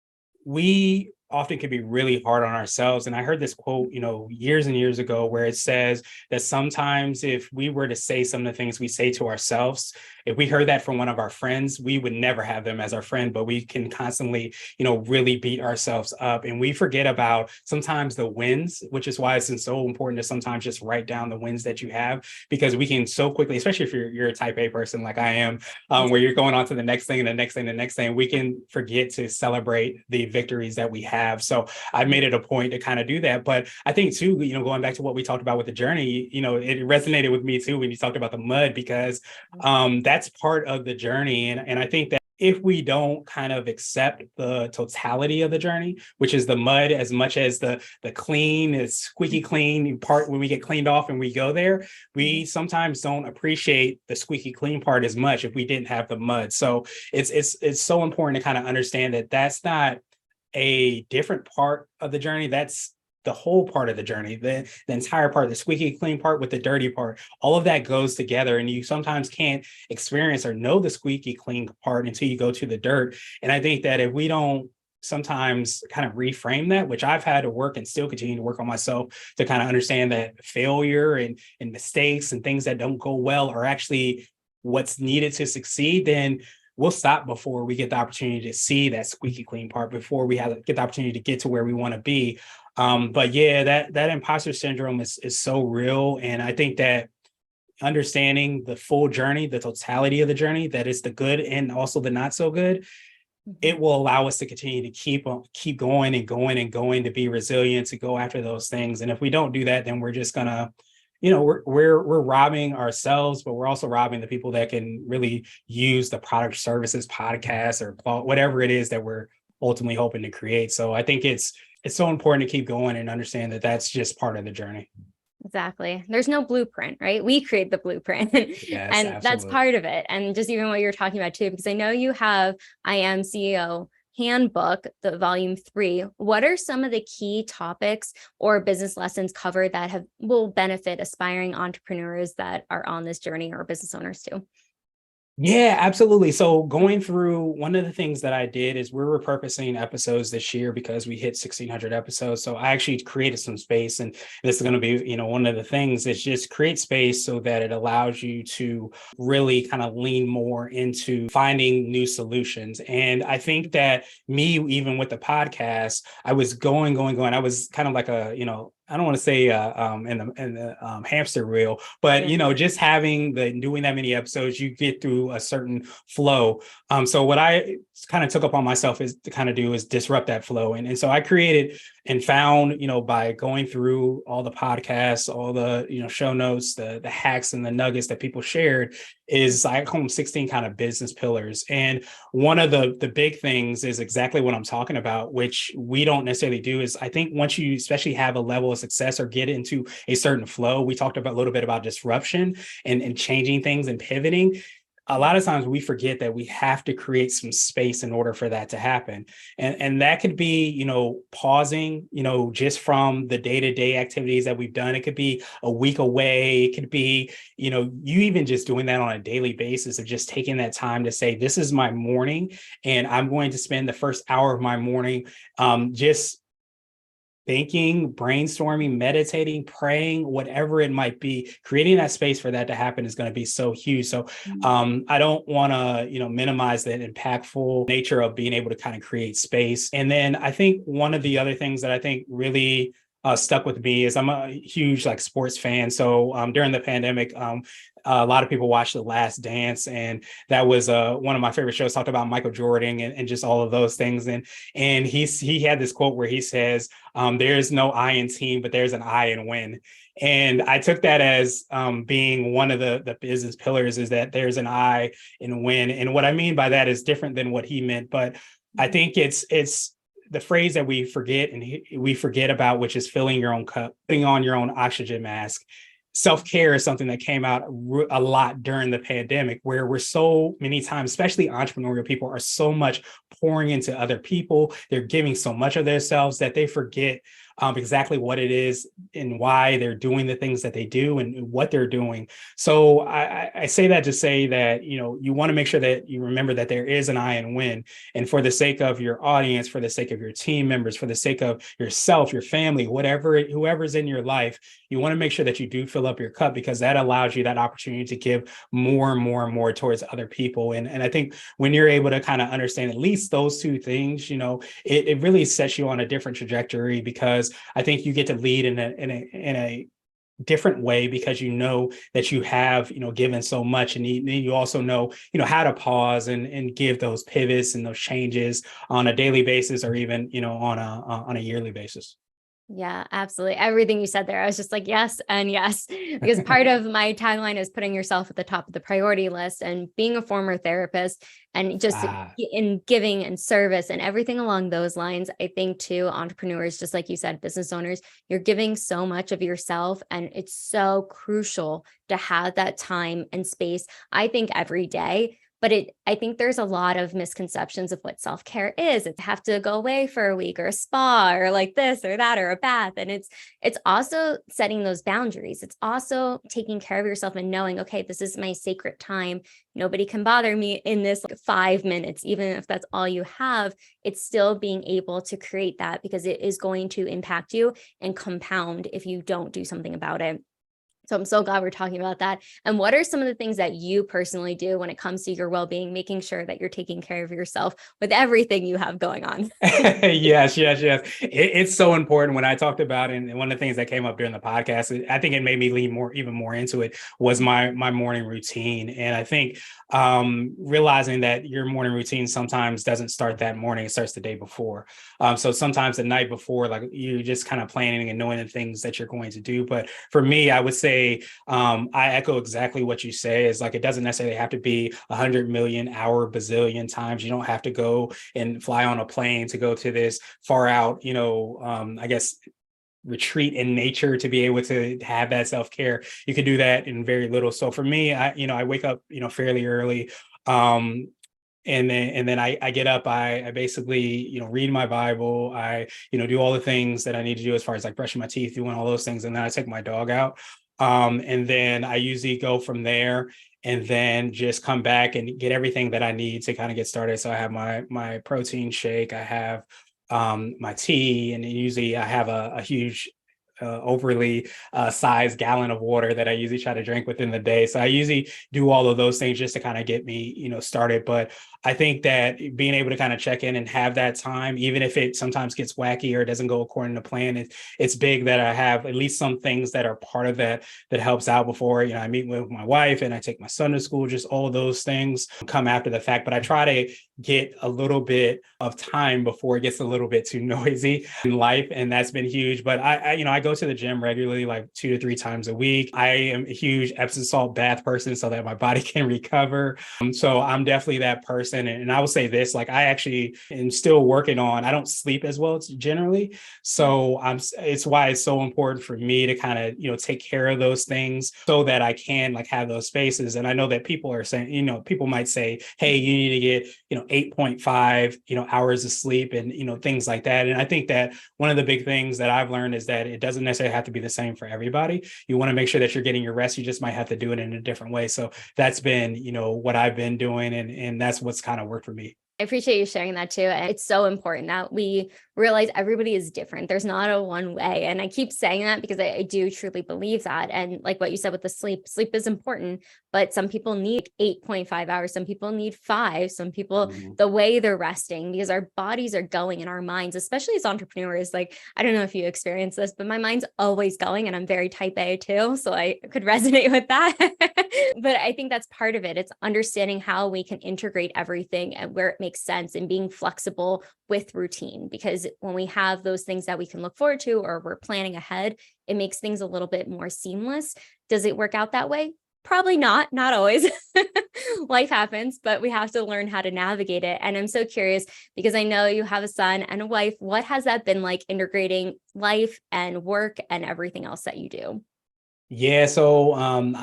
we often can be really hard on ourselves. And I heard this quote, years and years ago, where it says that sometimes if we were to say some of the things we say to ourselves, if we heard that from one of our friends, we would never have them as our friend, but we can constantly, really beat ourselves up. And we forget about sometimes the wins, which is why it's so important to sometimes just write down the wins that you have, because we can so quickly, especially if you're a type A person like I am, where you're going on to the next thing and the next thing, the next thing, we can forget to celebrate the victories that we have. So I've made it a point to kind of do that. But I think too, going back to what we talked about with the journey, it resonated with me too when you talked about the mud, because that's part of the journey. And I think that if we don't kind of accept the totality of the journey, which is the mud as much as the clean, is squeaky clean part, when we get cleaned off and we go there, we sometimes don't appreciate the squeaky clean part as much if we didn't have the mud. So it's so important to kind of understand that that's not a different part of the journey. That's the whole part of the journey, the entire part, the squeaky clean part with the dirty part, all of that goes together. And you sometimes can't experience or know the squeaky clean part until you go to the dirt. And I think that if we don't sometimes kind of reframe that, which I've had to work and still continue to work on myself to kind of understand that failure and mistakes and things that don't go well are actually what's needed to succeed, then we'll stop before we get the opportunity to see that squeaky clean part, before we get the opportunity to get to where we want to be. But yeah, that imposter syndrome is so real. And I think that understanding the full journey, the totality of the journey, that is the good and also the not so good, it will allow us to continue to keep going and going and going, to be resilient, to go after those things. And if we don't do that, then we're just gonna, we're robbing ourselves, but we're also robbing the people that can really use the product, services, podcasts, or whatever it is that we're ultimately hoping to create. So I think it's so important to keep going and understand that that's just part of the journey. Exactly. There's no blueprint, right? We create the blueprint Yes, and absolutely. that's part of it. And just even what you're talking about too, because I know you have I Am CEO Handbook, the volume 3. What are some of the key topics or business lessons covered that will benefit aspiring entrepreneurs that are on this journey, or business owners too? Yeah, absolutely. So going through, one of the things that I did is we're repurposing episodes this year because we hit 1,600 episodes. So I actually created some space, and this is going to be, one of the things is just create space so that it allows you to really kind of lean more into finding new solutions. And I think that even with the podcast, I was going. I was kind of like I don't want to say in the hamster wheel, but just doing that many episodes, you get through a certain flow. So what I kind of took upon myself is to kind of do is disrupt that flow. And so I created and found, by going through all the podcasts, all the, show notes, the hacks and the nuggets that people shared, is I call them 16 kind of business pillars. And one of the big things is exactly what I'm talking about, which we don't necessarily do, is I think once you especially have a level of success or get into a certain flow, we talked about a little bit about disruption and changing things and pivoting. A lot of times we forget that we have to create some space in order for that to happen. And that could be, pausing, just from the day-to-day activities that we've done. It could be a week away. It could be, you even just doing that on a daily basis, of just taking that time to say, this is my morning, and I'm going to spend the first hour of my morning just thinking, brainstorming, meditating, praying, whatever it might be. Creating that space for that to happen is going to be so huge. So I don't want to, minimize the impactful nature of being able to kind of create space. And then I think one of the other things that I think really stuck with me is I'm a huge sports fan. So during the pandemic, a lot of people watched The Last Dance, and that was one of my favorite shows. Talked about Michael Jordan and just all of those things. And he had this quote where he says, "There's no I in team, but there's an I in win." And I took that as being one of the business pillars, is that there's an I in win. And what I mean by that is different than what he meant, but I think it's the phrase that we forget about, which is filling your own cup, putting on your own oxygen mask. Self-care is something that came out a lot during the pandemic, where we're so many times, especially entrepreneurial people, are so much pouring into other people. They're giving so much of themselves that they forget exactly what it is and why they're doing the things that they do and what they're doing. So I say that to say that, you want to make sure that you remember that there is an I in win. And for the sake of your audience, for the sake of your team members, for the sake of yourself, your family, whoever's in your life, you want to make sure that you do fill up your cup, because that allows you that opportunity to give more and more and more towards other people. And I think when you're able to kind of understand at least those two things, it really sets you on a different trajectory, because I think you get to lead in a different way, because you know that you have given so much, and you also know how to pause and give those pivots and those changes on a daily basis, or even on a yearly basis. Yeah, absolutely. Everything you said there, I was just like, yes, and yes, because part of my tagline is putting yourself at the top of the priority list, and being a former therapist and just in giving and service and everything along those lines. I think too, entrepreneurs, just like you said, business owners, you're giving so much of yourself, and it's so crucial to have that time and space. I think every day. But I think there's a lot of misconceptions of what self-care is. It's have to go away for a week, or a spa, or like this or that, or a bath. And it's also setting those boundaries. It's also taking care of yourself and knowing, okay, this is my sacred time. Nobody can bother me in this 5 minutes, even if that's all you have. It's still being able to create that, because it is going to impact you and compound if you don't do something about it. So I'm so glad we're talking about that. And what are some of the things that you personally do when it comes to your well-being, making sure that you're taking care of yourself with everything you have going on? Yes. It's so important. When I talked about it, and one of the things that came up during the podcast, I think it made me lean even more into it, was my morning routine. And I think realizing that your morning routine sometimes doesn't start that morning, it starts the day before. So sometimes the night before, like, you just kind of planning and knowing the things that you're going to do. But for me, I would say I echo exactly what you say. Is like, it doesn't necessarily have to be 100 million hour bazillion times. You don't have to go and fly on a plane to go to this far out, I guess, retreat in nature to be able to have that self-care. You can do that in very little. So for me, I wake up, fairly early. And then I get up, I basically, read my Bible. I, do all the things that I need to do as far as like brushing my teeth, doing all those things. And then I take my dog out. And then I usually go from there and then just come back and get everything that I need to kind of get started. So I have my protein shake, I have my tea, and usually I have a huge overly sized gallon of water that I usually try to drink within the day. So I usually do all of those things just to kind of get me, started. But I think that being able to kind of check in and have that time, even if it sometimes gets wacky or it doesn't go according to plan, it's big that I have at least some things that are part of that helps out before, I meet with my wife and I take my son to school. Just all of those things come after the fact. But I try to get a little bit of time before it gets a little bit too noisy in life. And that's been huge. But I go to the gym regularly, like 2 to 3 times a week. I am a huge Epsom salt bath person so that my body can recover. So I'm definitely that person. And I will say this, like, I actually am still working on, I don't sleep as well generally. So it's why it's so important for me to kind of, take care of those things so that I can like have those spaces. And I know that people are saying, people might say, hey, you need to get, 8.5, hours of sleep and, things like that. And I think that one of the big things that I've learned is that it doesn't necessarily have to be the same for everybody. You want to make sure that you're getting your rest. You just might have to do it in a different way. So that's been, what I've been doing. And that's what's kind of worked for me. I appreciate you sharing that too. And it's so important that we realize everybody is different. There's not a one way. And I keep saying that because I do truly believe that. And like what you said with the sleep is important, but some people need 8.5 hours. Some people need 5, some people, the way they're resting, because our bodies are going and our minds, especially as entrepreneurs, like, I don't know if you experience this, but my mind's always going and I'm very type A too. So I could resonate with that. But I think that's part of it. It's understanding how we can integrate everything and where it makes sense and being flexible with routine. Because when we have those things that we can look forward to, or we're planning ahead, it makes things a little bit more seamless. Does it work out that way? Probably not always. Life happens, but we have to learn how to navigate it. And I'm so curious because I know you have a son and a wife. What has that been like, integrating life and work and everything else that you do? Yeah, so I'm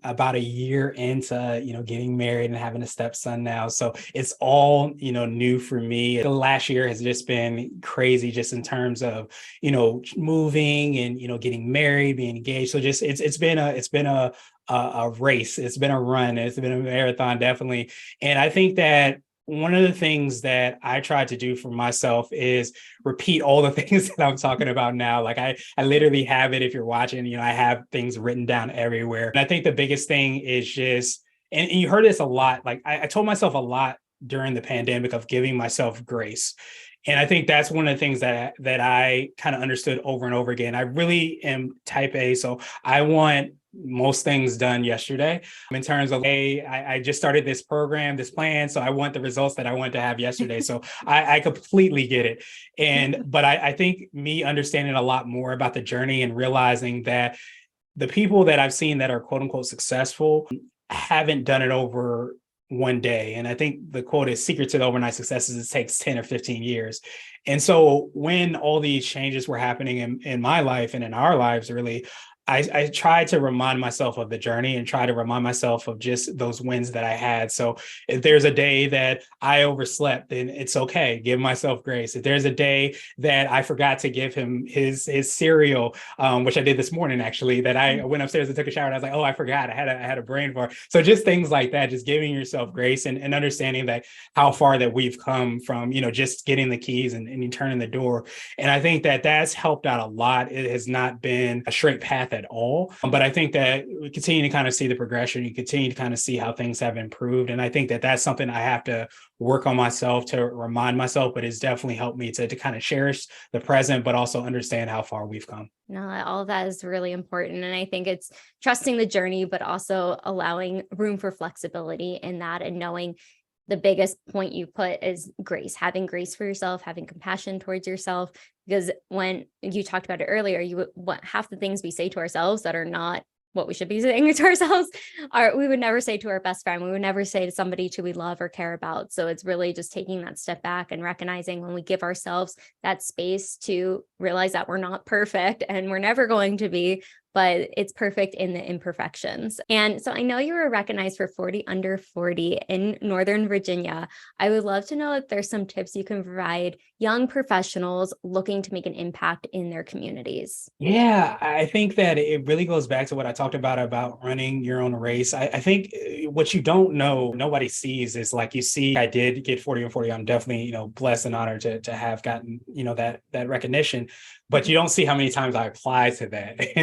about a year into getting married and having a stepson now. So it's all new for me. The last year has just been crazy, just in terms of moving and getting married, being engaged. So just it's been a race. It's been a run. It's been a marathon, definitely. And I think that one of the things that I tried to do for myself is repeat all the things that I'm talking about now. Like I literally have it. If you're watching, I have things written down everywhere. And I think the biggest thing is just, and you heard this a lot, like I told myself a lot during the pandemic of giving myself grace. And I think that's one of the things that I kind of understood over and over again. I really am type A. So I want most things done yesterday, in terms of, hey, I just started this program, this plan. So I want the results that I want to have yesterday. So I completely get it. But I think me understanding a lot more about the journey and realizing that the people that I've seen that are quote unquote successful haven't done it over one day. And I think the quote is, secret to the overnight success is it takes 10 or 15 years. And so when all these changes were happening in my life and in our lives, really, I tried to remind myself of the journey and try to remind myself of just those wins that I had. So if there's a day that I overslept, then it's okay. Give myself grace. If there's a day that I forgot to give him his cereal, which I did this morning, actually, that I went upstairs and took a shower and I was like, oh, I forgot. I had a brain fart. So just things like that, just giving yourself grace and understanding that how far that we've come from, just getting the keys and you turning the door. And I think that that's helped out a lot. It has not been a straight path path at all. But I think that we continue to kind of see the progression. You continue to kind of see how things have improved. And I think that that's something I have to work on myself to remind myself, but it's definitely helped me to kind of cherish the present, but also understand how far we've come. No, all of that is really important. And I think it's trusting the journey, but also allowing room for flexibility in that, and knowing the biggest point you put is grace, having grace for yourself, having compassion towards yourself. Because when you talked about it earlier, half the things we say to ourselves that are not what we should be saying to ourselves we would never say to our best friend. We would never say to somebody who we love or care about. So it's really just taking that step back and recognizing when we give ourselves that space to realize that we're not perfect and we're never going to be, but it's perfect in the imperfections. And so I know you were recognized for 40 under 40 in Northern Virginia. I would love to know if there's some tips you can provide young professionals looking to make an impact in their communities. Yeah, I think that it really goes back to what I talked about running your own race. I think what you don't know, nobody sees, is like, you see, I did get 40 and 40. I'm definitely, blessed and honored to have gotten, that recognition. But you don't see how many times I applied to that.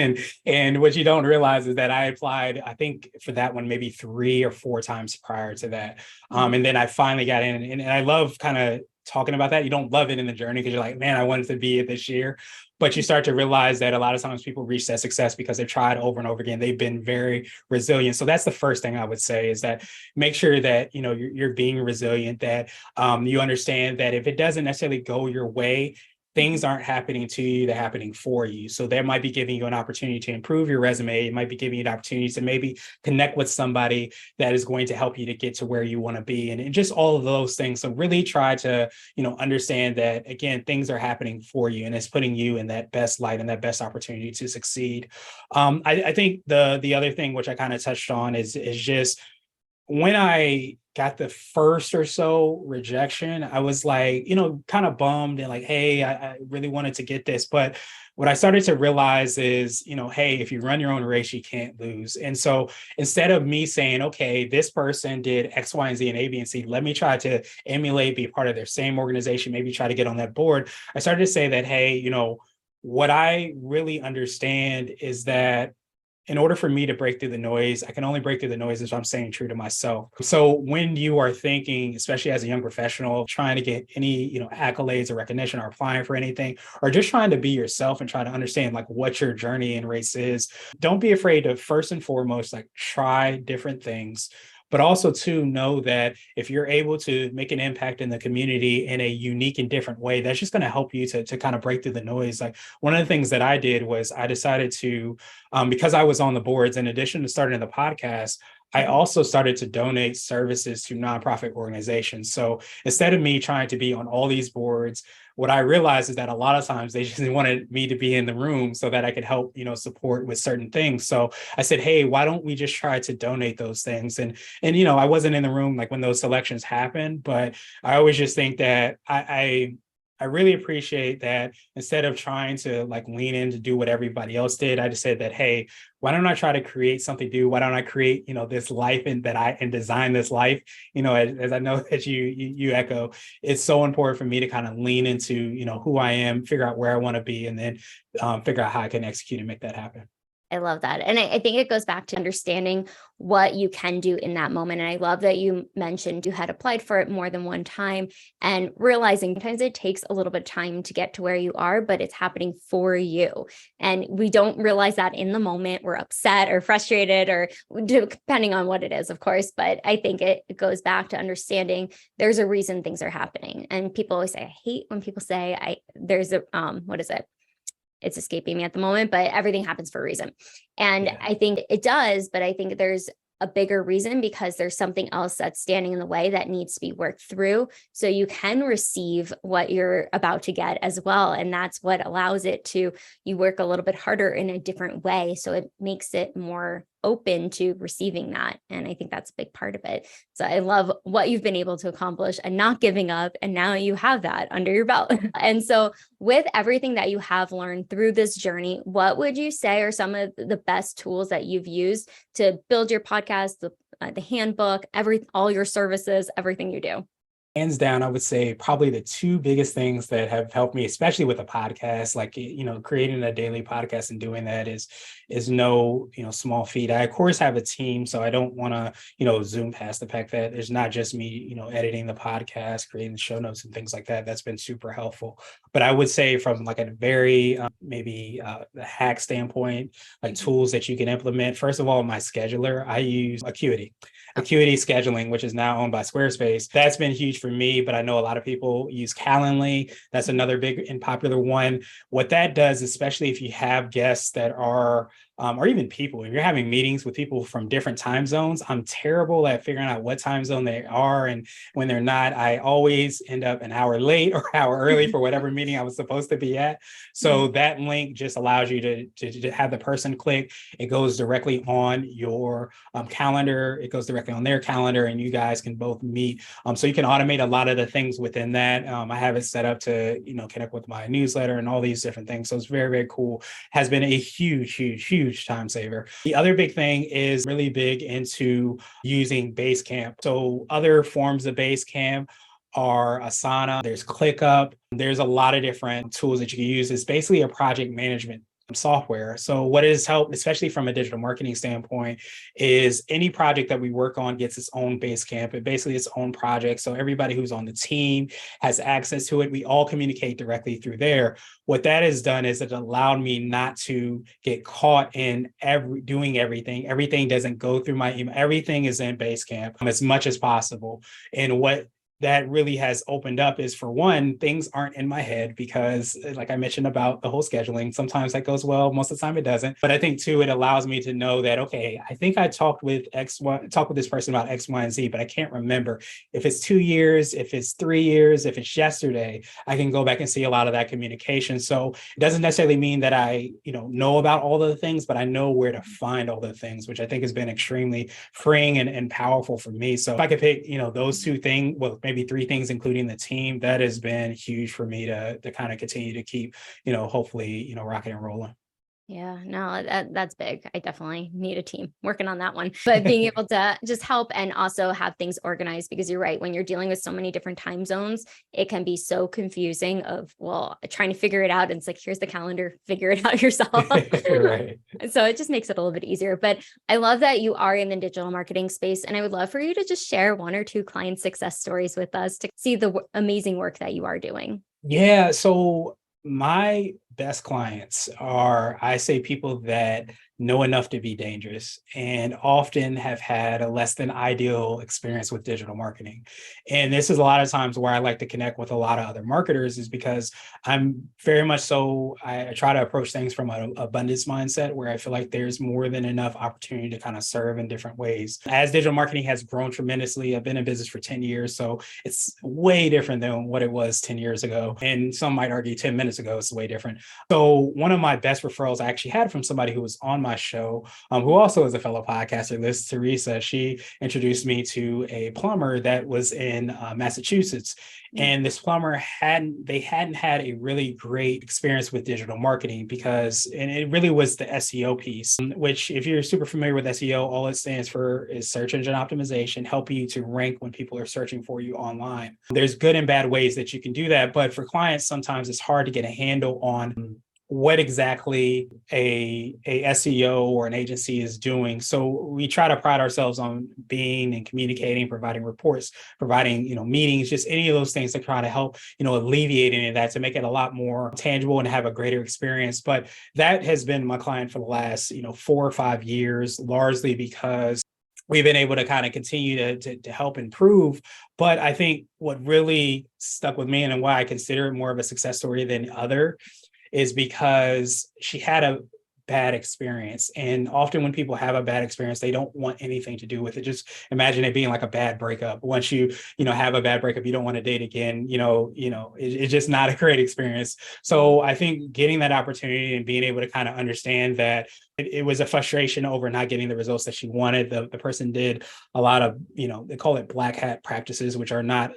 And what you don't realize is that I applied, I think for that one, maybe 3 or 4 times prior to that. And then I finally got in, and I love kind of talking about that. You don't love it in the journey because you're like, man, I wanted to be it this year. But you start to realize that a lot of times people reach that success because they've tried over and over again. They've been very resilient. So that's the first thing I would say, is that make sure that, you're being resilient, that you understand that if it doesn't necessarily go your way, things aren't happening to you, they're happening for you. So that might be giving you an opportunity to improve your resume. It might be giving you an opportunity to maybe connect with somebody that is going to help you to get to where you want to be. And just all of those things. So really try to, understand that, again, things are happening for you, and it's putting you in that best light and that best opportunity to succeed. I think the other thing, which I kind of touched on, is just, when I got the first or so rejection, I was like, kind of bummed and like, hey, I really wanted to get this. But what I started to realize is, hey, if you run your own race, you can't lose. And so instead of me saying, okay, this person did X, Y, and Z and A, B, and C, let me try to emulate, be part of their same organization, maybe try to get on that board. I started to say that, hey, what I really understand is that in order for me to break through the noise, I can only break through the noise if I'm staying true to myself. So when you are thinking, especially as a young professional, trying to get any, accolades or recognition, or applying for anything, or just trying to be yourself and try to understand like what your journey in race is, don't be afraid to, first and foremost, like, try different things. But also to know that if you're able to make an impact in the community in a unique and different way, that's just going to help you to kind of break through the noise. Like, one of the things that I did was I decided to, because I was on the boards, in addition to starting the podcast, I also started to donate services to nonprofit organizations. So instead of me trying to be on all these boards, what I realized is that a lot of times they just wanted me to be in the room so that I could help, support with certain things. So I said, hey, why don't we just try to donate those things? And I wasn't in the room like when those selections happened, but I always just think that I really appreciate that instead of trying to like lean in to do what everybody else did, I just said that, hey, why don't I try to create something new? Why don't I create, this life and design this life? As I know that you echo, it's so important for me to kind of lean into, who I am, figure out where I want to be, and then figure out how I can execute and make that happen. I love that. And I think it goes back to understanding what you can do in that moment. And I love that you mentioned you had applied for it more than one time, and realizing sometimes it takes a little bit of time to get to where you are, but it's happening for you. And we don't realize that in the moment. We're upset or frustrated, or depending on what it is, of course. But I think it goes back to understanding there's a reason things are happening. And people always say, I hate when people say, there's a, what is it? It's escaping me at the moment, but everything happens for a reason. And yeah. I think it does, but I think there's a bigger reason, because there's something else that's standing in the way that needs to be worked through, so you can receive what you're about to get as well. And that's what allows it to, you work a little bit harder in a different way. So it makes it more open to receiving that. And I think that's a big part of it. So I love what you've been able to accomplish and not giving up. And now you have that under your belt. And so with everything that you have learned through this journey, what would you say are some of the best tools that you've used to build your podcast, the handbook, all your services, everything you do? Hands down, I would say probably the two biggest things that have helped me, especially with a podcast, like, creating a daily podcast and doing that is no, small feat. I, of course, have a team, so I don't want to, zoom past the fact that it's not just me, editing the podcast, creating the show notes and things like that. That's been super helpful. But I would say from like a very maybe the hack standpoint, like tools that you can implement. First of all, my scheduler, I use Acuity scheduling, which is now owned by Squarespace. That's been huge for me, but I know a lot of people use Calendly. That's another big and popular one. What that does, especially if you have guests that are or even people, if you're having meetings with people from different time zones, I'm terrible at figuring out what time zone they are. And when they're not, I always end up an hour late or an hour early for whatever meeting I was supposed to be at. So that link just allows you to have the person click. It goes directly on your calendar. It goes directly on their calendar, and you guys can both meet. So you can automate a lot of the things within that. I have it set up to, connect with my newsletter and all these different things. So it's very, very cool. Has been a huge time saver. The other big thing is really big into using Basecamp. So other forms of Basecamp are Asana, there's ClickUp, there's a lot of different tools that you can use. It's basically a project management software. So what has helped, especially from a digital marketing standpoint, is any project that we work on gets its own Basecamp. It basically its own project. So everybody who's on the team has access to it. We all communicate directly through there. What that has done is it allowed me not to get caught in doing everything. Everything doesn't go through my email. Everything is in Basecamp as much as possible. And what that really has opened up is, for one, things aren't in my head because, like I mentioned about the whole scheduling, sometimes that goes well, most of the time it doesn't. But I think too, it allows me to know that, okay, I think I talked with this person about X, Y, and Z, but I can't remember if it's 2 years, if it's 3 years, if it's yesterday. I can go back and see a lot of that communication. So it doesn't necessarily mean that I, know about all the things, but I know where to find all the things, which I think has been extremely freeing and powerful for me. So if I could pick, those two things, well, maybe 3 things, including the team, that has been huge for me to kind of continue to keep, hopefully, rocking and rolling. Yeah, no, that's big. I definitely need a team working on that one. But being able to just help and also have things organized, because you're right, when you're dealing with so many different time zones, it can be so confusing of, well, trying to figure it out. And it's like, here's the calendar, figure it out yourself. Right. So it just makes it a little bit easier. But I love that you are in the digital marketing space. And I would love for you to just share 1 or 2 client success stories with us to see the amazing work that you are doing. Yeah. So my best clients are, I say, people that know enough to be dangerous and often have had a less than ideal experience with digital marketing. And this is a lot of times where I like to connect with a lot of other marketers, is because I'm very much so, I try to approach things from an abundance mindset where I feel like there's more than enough opportunity to kind of serve in different ways. As digital marketing has grown tremendously, I've been in business for 10 years, so it's way different than what it was 10 years ago. And some might argue 10 minutes ago, it's way different. So one of my best referrals I actually had from somebody who was on my show, who also is a fellow podcaster, Liz Teresa. She introduced me to a plumber that was in Massachusetts. And this plumber hadn't had a really great experience with digital marketing and it really was the SEO piece, which, if you're super familiar with SEO, all it stands for is search engine optimization, helping you to rank when people are searching for you online. There's good and bad ways that you can do that, but for clients, sometimes it's hard to get a handle on what exactly a SEO or an agency is doing. So we try to pride ourselves on being and communicating, providing reports, providing, meetings, just any of those things to try to help, alleviate any of that, to make it a lot more tangible and have a greater experience. But that has been my client for the last, 4 or 5 years, largely because we've been able to kind of continue to help improve. But I think what really stuck with me, and why I consider it more of a success story than other, is because she had a bad experience. And often when people have a bad experience, they don't want anything to do with it. Just imagine it being like a bad breakup. Once you have a bad breakup, you don't want to date again. It's just not a great experience. So I think getting that opportunity and being able to kind of understand that it was a frustration over not getting the results that she wanted. The person did a lot of, they call it black hat practices, which are not,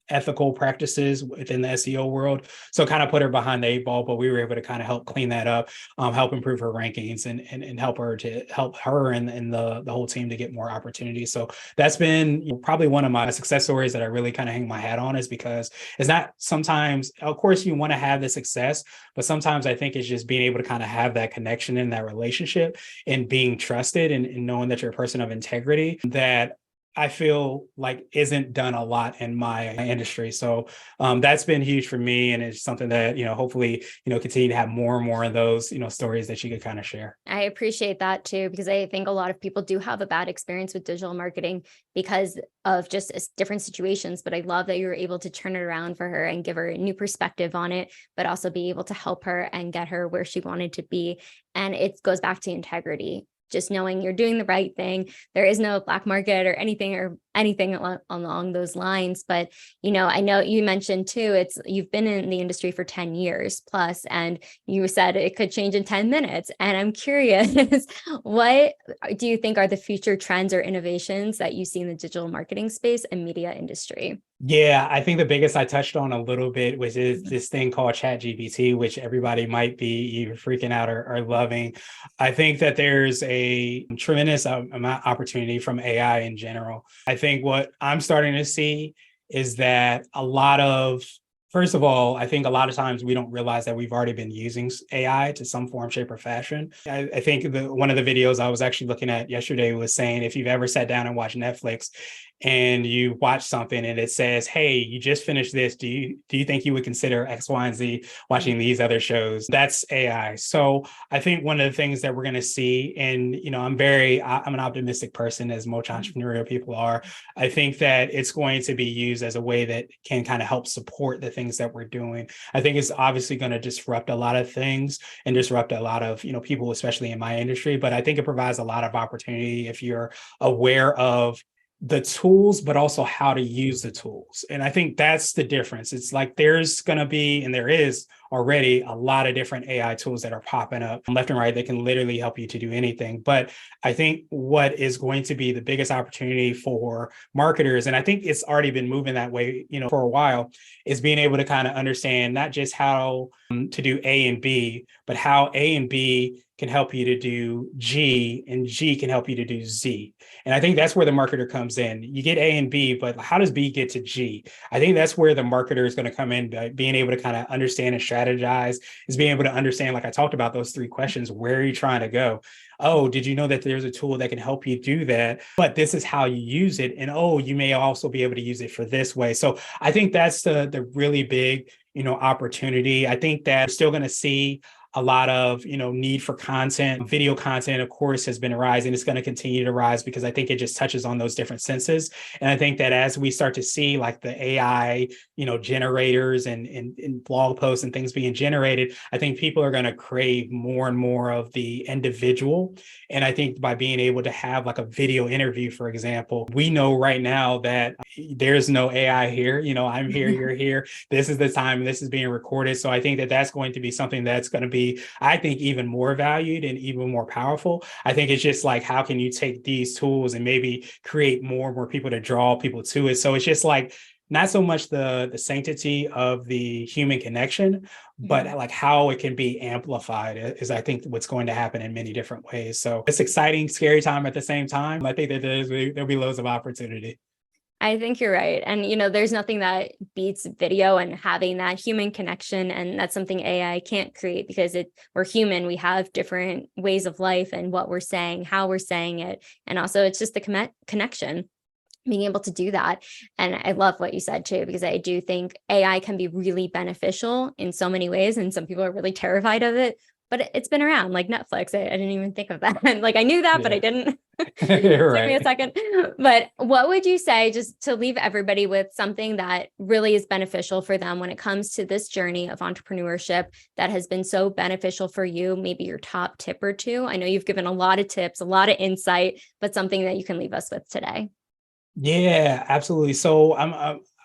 ethical practices within the SEO world. So kind of put her behind the eight ball, but we were able to kind of help clean that up, help improve her rankings and help her and the whole team to get more opportunities. So that's been probably one of my success stories that I really kind of hang my hat on, is because it's not sometimes, of course, you want to have the success, but sometimes I think it's just being able to kind of have that connection in that relationship and being trusted and knowing that you're a person of integrity that I feel like isn't done a lot in my industry. So that's been huge for me. And it's something that, hopefully, continue to have more and more of those, stories that you could kind of share. I appreciate that too, because I think a lot of people do have a bad experience with digital marketing because of just different situations. But I love that you were able to turn it around for her and give her a new perspective on it, but also be able to help her and get her where she wanted to be. And it goes back to integrity. Just knowing you're doing the right thing. There is no black market or anything along those lines. But, I know you mentioned too, you've been in the industry for 10 years plus, and you said it could change in 10 minutes. And I'm curious, what do you think are the future trends or innovations that you see in the digital marketing space and media industry? Yeah, I think the biggest I touched on a little bit, which is this thing called ChatGPT, which everybody might be either freaking out or loving. I think that there's a tremendous amount of opportunity from AI in general. I think what I'm starting to see is that first of all, I think a lot of times we don't realize that we've already been using AI to some form, shape, or fashion. I think one of the videos I was actually looking at yesterday was saying, if you've ever sat down and watched Netflix and you watch something and it says, hey, you just finished this, do you think you would consider X, Y, and Z watching these other shows? That's AI. So I think one of the things that we're going to see, and I'm an optimistic person, as most entrepreneurial people are. I think that it's going to be used as a way that can kind of help support the things that we're doing. I think it's obviously going to disrupt a lot of things and disrupt a lot of people, especially in my industry. But I think it provides a lot of opportunity if you're aware of the tools, but also how to use the tools. And I think that's the difference. It's like there's going to be, and there is already, a lot of different AI tools that are popping up left and right that can literally help you to do anything. But I think what is going to be the biggest opportunity for marketers, and I think it's already been moving that way, for a while, is being able to kind of understand not just how to do A and B, but how A and B can help you to do G, and G can help you to do Z. And I think that's where the marketer comes in. You get A and B, but how does B get to G? I think that's where the marketer is going to come in, by being able to kind of understand and strategize, is being able to understand, like I talked about, those three questions. Where are you trying to go? Oh, did you know that there's a tool that can help you do that? But this is how you use it. And oh, you may also be able to use it for this way. So I think that's the really big, opportunity. I think that we're still going to see a lot of, need for content. Video content, of course, has been rising. It's going to continue to rise because I think it just touches on those different senses. And I think that as we start to see like the AI, generators and blog posts and things being generated, I think people are going to crave more and more of the individual. And I think by being able to have like a video interview, for example, we know right now that there's no AI here. I'm here, you're here. This is the time, this is being recorded. So I think that that's going to be something that's going to be, I think, even more valued and even more powerful. I think it's just like, how can you take these tools and maybe create more and more people to draw people to it? So it's just like, not so much the sanctity of the human connection, but like how it can be amplified is, I think, what's going to happen in many different ways. So it's exciting, scary time at the same time. I think that there'll be loads of opportunity. I think you're right. And, there's nothing that beats video and having that human connection. And that's something AI can't create because we're human. We have different ways of life and what we're saying, how we're saying it. And also it's just the connection, being able to do that. And I love what you said too, because I do think AI can be really beneficial in so many ways. And some people are really terrified of it, but it's been around, like Netflix. I didn't even think of that. Like I knew that, but I didn't. You're right. Took me a second. But what would you say, just to leave everybody with something that really is beneficial for them when it comes to this journey of entrepreneurship that has been so beneficial for you? Maybe your top tip or two. I know you've given a lot of tips, a lot of insight, but something that you can leave us with today. Yeah, absolutely. So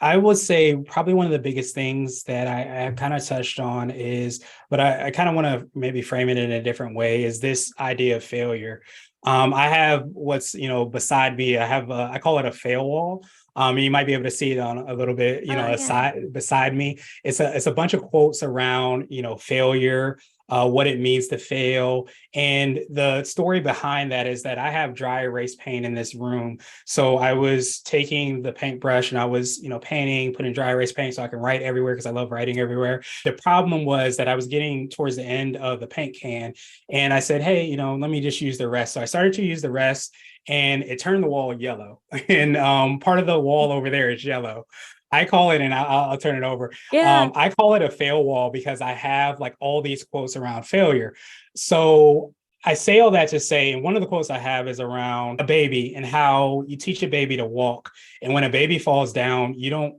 I would say probably one of the biggest things that I kind of touched on is, but I kind of want to maybe frame it in a different way, is this idea of failure. I have what's, beside me, I call it a fail wall. You might be able to see it on a little bit, Oh, yeah. beside me. It's a bunch of quotes around, failure, what it means to fail. And the story behind that is that I have dry erase paint in this room. So I was taking the paintbrush and I was, painting, putting dry erase paint so I can write everywhere because I love writing everywhere. The problem was that I was getting towards the end of the paint can and I said, hey, let me just use the rest. So I started to use the rest and it turned the wall yellow. And part of the wall over there is yellow. I call it, and I'll turn it over. Yeah. I call it a fail wall because I have like all these quotes around failure. So I say all that to say, and one of the quotes I have is around a baby and how you teach a baby to walk. And when a baby falls down, you don't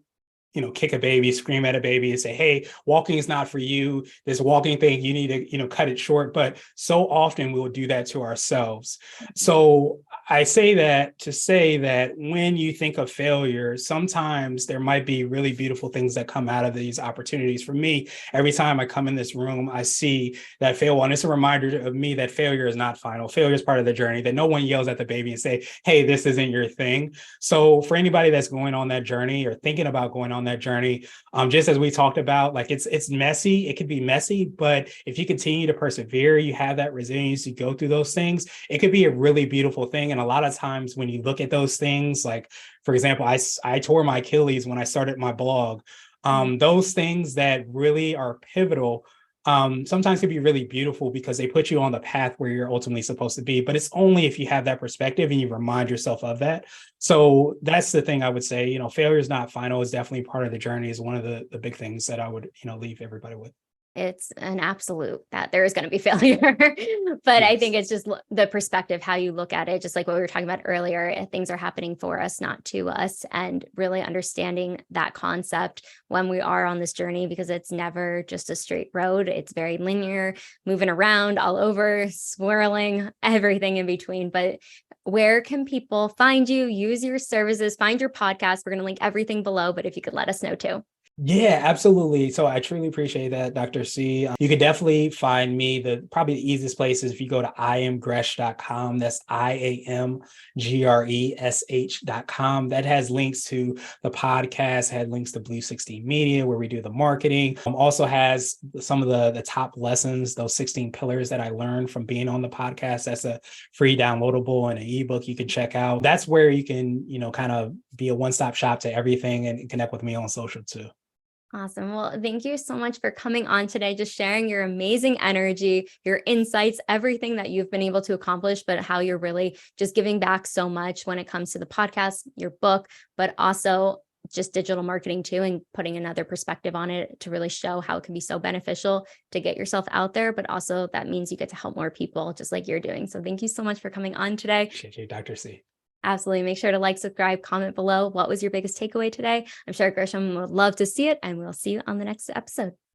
kick a baby, scream at a baby and say, hey, walking is not for you. This walking thing, you need to, cut it short. But so often we'll do that to ourselves. So I say that to say that when you think of failure, sometimes there might be really beautiful things that come out of these opportunities. For me, every time I come in this room, I see that fail. And it's a reminder of me that failure is not final. Failure is part of the journey, that no one yells at the baby and say, hey, this isn't your thing. So for anybody that's going on that journey or thinking about going on that journey, just as we talked about, like it's messy, it could be messy, but if you continue to persevere, you have that resilience to go through those things, it could be a really beautiful thing. And a lot of times when you look at those things, like for example, I tore my Achilles when I started my blog. Those things that really are pivotal sometimes can be really beautiful because they put you on the path where you're ultimately supposed to be. But it's only if you have that perspective and you remind yourself of that. So that's the thing I would say, failure is not final. It's definitely part of the journey, is one of the big things that I would, leave everybody with. It's an absolute that there is going to be failure. But I think Yes. it's just the perspective, how you look at it, just like what we were talking about earlier. Things are happening for us, not to us, and really understanding that concept when we are on this journey, because it's never just a straight road. It's very linear, moving around all over, swirling, everything in between. But where can people find you, use your services, find your podcast? We're going to link everything below, but if you could let us know too. Yeah, absolutely. So I truly appreciate that, Dr. C. You could definitely find me. Probably the easiest place is if you go to iamgresh.com. That's IAMGRESH.com. That has links to the podcast, had links to Blue 16 Media, where we do the marketing. Also has some of the top lessons, those 16 pillars that I learned from being on the podcast. That's a free downloadable and an ebook you can check out. That's where you can, kind of be a one-stop shop to everything and connect with me on social too. Awesome. Well, thank you so much for coming on today, just sharing your amazing energy, your insights, everything that you've been able to accomplish, but how you're really just giving back so much when it comes to the podcast, your book, but also just digital marketing too, and putting another perspective on it to really show how it can be so beneficial to get yourself out there. But also that means you get to help more people just like you're doing. So thank you so much for coming on today. Appreciate you, Dr. C. Absolutely. Make sure to like, subscribe, comment below. What was your biggest takeaway today? I'm sure Gresham would love to see it, and we'll see you on the next episode.